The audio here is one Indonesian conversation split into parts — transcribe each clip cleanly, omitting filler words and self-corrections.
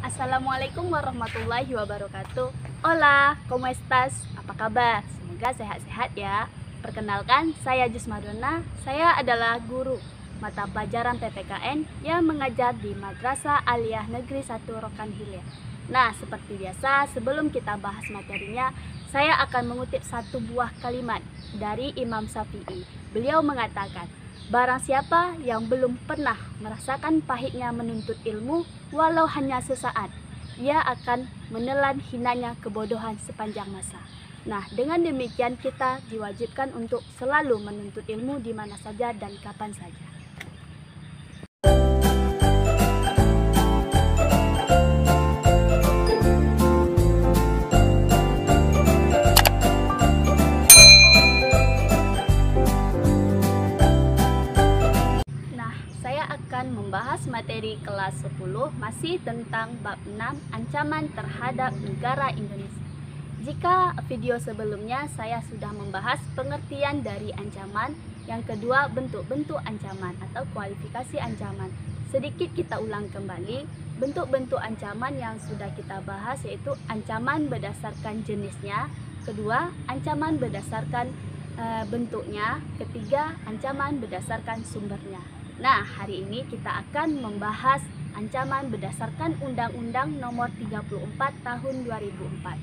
Assalamualaikum warahmatullahi wabarakatuh. Hola, ¿cómo estás? Apa kabar? Semoga sehat-sehat ya. Perkenalkan, saya Jus Madonna. Saya adalah guru mata pelajaran PPKN yang mengajar di Madrasah Aliyah Negeri 1 Rokan Hilir. Nah, seperti biasa, sebelum kita bahas materinya, saya akan mengutip satu buah kalimat dari Imam Syafi'i. Beliau mengatakan, barang siapa yang belum pernah merasakan pahitnya menuntut ilmu, walau hanya sesaat, ia akan menelan hinanya kebodohan sepanjang masa. Nah, dengan demikian kita diwajibkan untuk selalu menuntut ilmu di mana saja dan kapan saja. Membahas materi kelas 10 masih tentang bab 6 ancaman terhadap negara Indonesia. Jika video sebelumnya saya sudah membahas pengertian dari ancaman, yang kedua bentuk-bentuk ancaman atau kualifikasi ancaman. Sedikit kita ulang kembali bentuk-bentuk ancaman yang sudah kita bahas, yaitu ancaman berdasarkan jenisnya, kedua ancaman berdasarkan bentuknya, ketiga ancaman berdasarkan sumbernya. Nah, hari ini kita akan membahas ancaman berdasarkan Undang-Undang Nomor 34 Tahun 2004.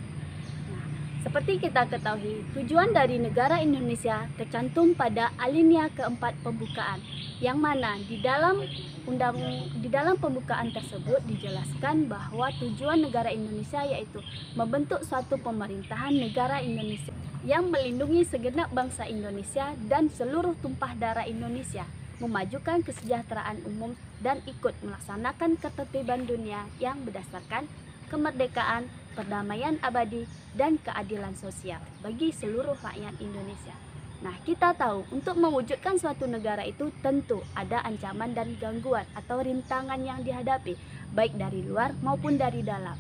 Nah, seperti kita ketahui, tujuan dari negara Indonesia tercantum pada alinea keempat pembukaan, yang mana di dalam pembukaan tersebut dijelaskan bahwa tujuan negara Indonesia yaitu membentuk suatu pemerintahan negara Indonesia yang melindungi segenap bangsa Indonesia dan seluruh tumpah darah Indonesia, memajukan kesejahteraan umum dan ikut melaksanakan ketertiban dunia yang berdasarkan kemerdekaan, perdamaian abadi, dan keadilan sosial bagi seluruh rakyat Indonesia. Nah, kita tahu untuk mewujudkan suatu negara itu tentu ada ancaman dan gangguan atau rintangan yang dihadapi, baik dari luar maupun dari dalam.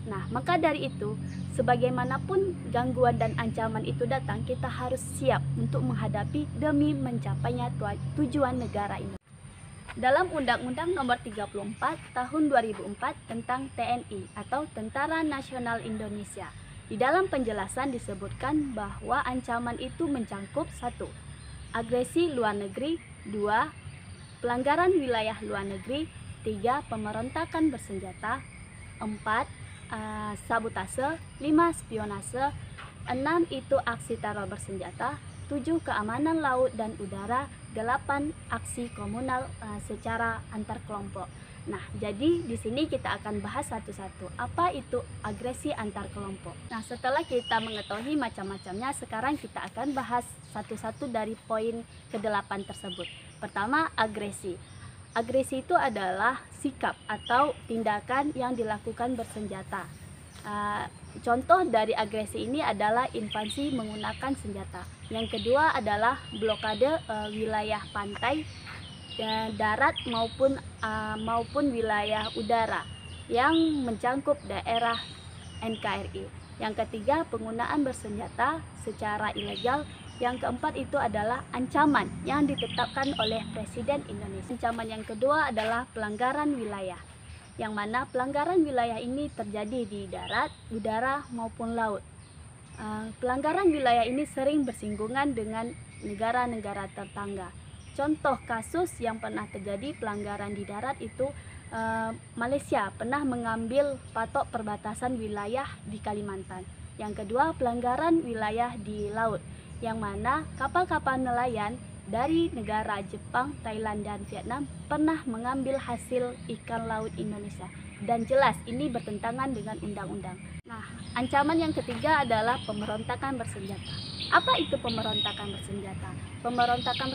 Nah, maka dari itu, sebagaimanapun gangguan dan ancaman itu datang, kita harus siap untuk menghadapi demi mencapainya tujuan negara ini. Dalam Undang-Undang Nomor 34 Tahun 2004 tentang TNI atau Tentara Nasional Indonesia, di dalam penjelasan disebutkan bahwa ancaman itu mencangkup 1. Agresi luar negeri, 2. Pelanggaran wilayah luar negeri, 3. Pemberontakan bersenjata, 4. Sabotase, 5. Spionase, 6. Itu aksi teror bersenjata, 7. Keamanan laut dan udara, 8. Aksi komunal secara antar kelompok. Nah, jadi di sini kita akan bahas satu-satu. Apa itu agresi antar kelompok? Nah, setelah kita mengetahui macam-macamnya, sekarang kita akan bahas satu-satu dari poin ke-8 tersebut. Pertama, agresi. Agresi itu adalah sikap atau tindakan yang dilakukan bersenjata. Contoh dari agresi ini adalah invasi menggunakan senjata. Yang kedua adalah blokade wilayah pantai, darat maupun wilayah udara yang mencangkup daerah NKRI. Yang ketiga, penggunaan bersenjata secara ilegal. Yang keempat itu adalah ancaman yang ditetapkan oleh Presiden Indonesia. Ancaman yang kedua adalah pelanggaran wilayah, yang mana pelanggaran wilayah ini terjadi di darat, udara maupun laut. Pelanggaran wilayah ini sering bersinggungan dengan negara-negara tetangga. Contoh kasus yang pernah terjadi pelanggaran di darat itu, Malaysia pernah mengambil patok perbatasan wilayah di Kalimantan. Yang kedua, pelanggaran wilayah di laut, yang mana kapal-kapal nelayan dari negara Jepang, Thailand, dan Vietnam pernah mengambil hasil ikan laut Indonesia. Dan jelas ini bertentangan dengan undang-undang. Nah, ancaman yang ketiga adalah pemberontakan bersenjata. Apa itu pemberontakan bersenjata? Pemberontakan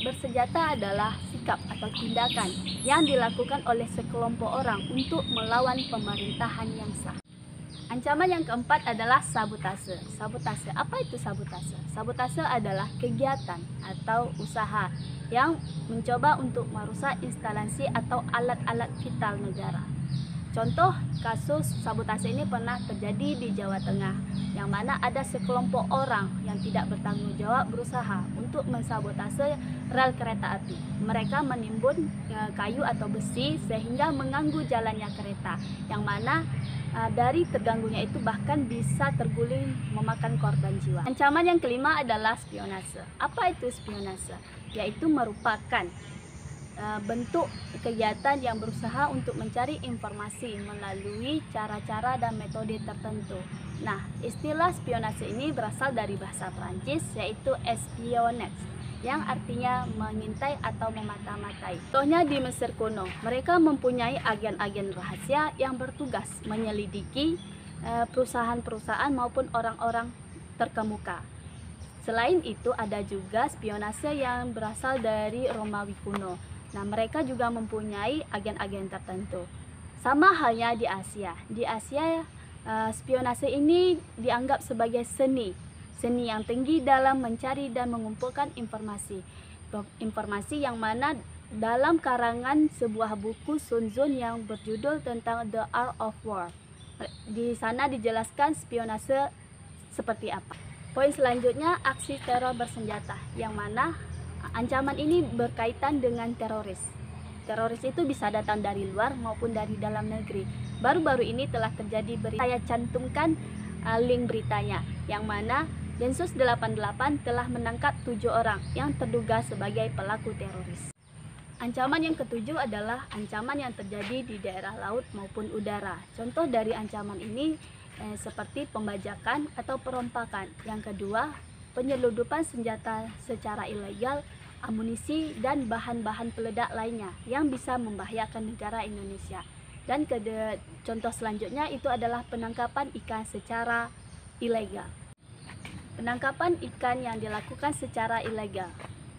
bersenjata adalah sikap atau tindakan yang dilakukan oleh sekelompok orang untuk melawan pemerintahan yang sah. Ancaman yang keempat adalah sabotase. Sabotase, apa itu sabotase? Sabotase adalah kegiatan atau usaha yang mencoba untuk merusak instalasi atau alat-alat vital negara. Contoh kasus sabotase ini pernah terjadi di Jawa Tengah, yang mana ada sekelompok orang yang tidak bertanggung jawab berusaha untuk mensabotase rel kereta api. Mereka menimbun kayu atau besi sehingga mengganggu jalannya kereta, yang mana dari terganggunya itu bahkan bisa terguling memakan korban jiwa. Ancaman yang kelima adalah spionase. Apa itu spionase? Yaitu merupakan bentuk kegiatan yang berusaha untuk mencari informasi melalui cara-cara dan metode tertentu. Nah, istilah spionase ini berasal dari bahasa Prancis, yaitu espionage, yang artinya mengintai atau memata-matai. Contohnya di Mesir kuno, mereka mempunyai agen-agen rahasia yang bertugas menyelidiki perusahaan-perusahaan maupun orang-orang terkemuka. Selain itu, ada juga spionase yang berasal dari Romawi kuno. Nah, mereka juga mempunyai agen-agen tertentu. Sama halnya di Asia. Di Asia, spionase ini dianggap sebagai seni yang tinggi dalam mencari dan mengumpulkan informasi yang mana dalam karangan sebuah buku Sun Tzu yang berjudul tentang The Art of War. Di sana dijelaskan spionase seperti apa. Poin selanjutnya, aksi teror bersenjata, yang mana ancaman ini berkaitan dengan teroris. Teroris itu bisa datang dari luar maupun dari dalam negeri. Baru-baru ini telah terjadi berita, saya cantumkan link beritanya, yang mana Densus 88 telah menangkap 7 orang yang terduga sebagai pelaku teroris. Ancaman yang ketujuh adalah ancaman yang terjadi di daerah laut maupun udara. Contoh dari ancaman ini seperti pembajakan atau perompakan. Yang kedua, penyeludupan senjata secara ilegal, amunisi, dan bahan-bahan peledak lainnya yang bisa membahayakan negara Indonesia. Dan contoh selanjutnya itu adalah penangkapan ikan secara ilegal. Penangkapan ikan yang dilakukan secara ilegal,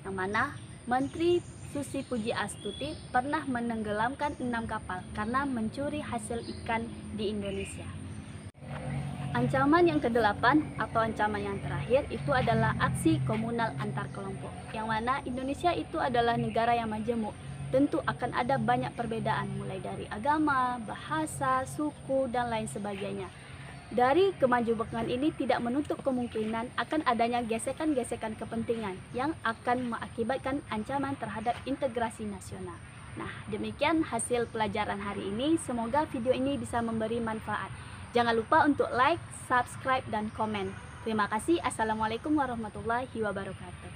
yang mana Menteri Susi Pujiastuti pernah menenggelamkan 6 kapal karena mencuri hasil ikan di Indonesia. Ancaman yang ke-8 atau ancaman yang terakhir itu adalah aksi komunal antar kelompok, yang mana Indonesia itu adalah negara yang majemuk. Tentu akan ada banyak perbedaan mulai dari agama, bahasa, suku, dan lain sebagainya. Dari kemajuan ini tidak menutup kemungkinan akan adanya gesekan-gesekan kepentingan yang akan mengakibatkan ancaman terhadap integrasi nasional. Nah, demikian hasil pelajaran hari ini. Semoga video ini bisa memberi manfaat. Jangan lupa untuk like, subscribe, dan komen. Terima kasih. Assalamualaikum warahmatullahi wabarakatuh.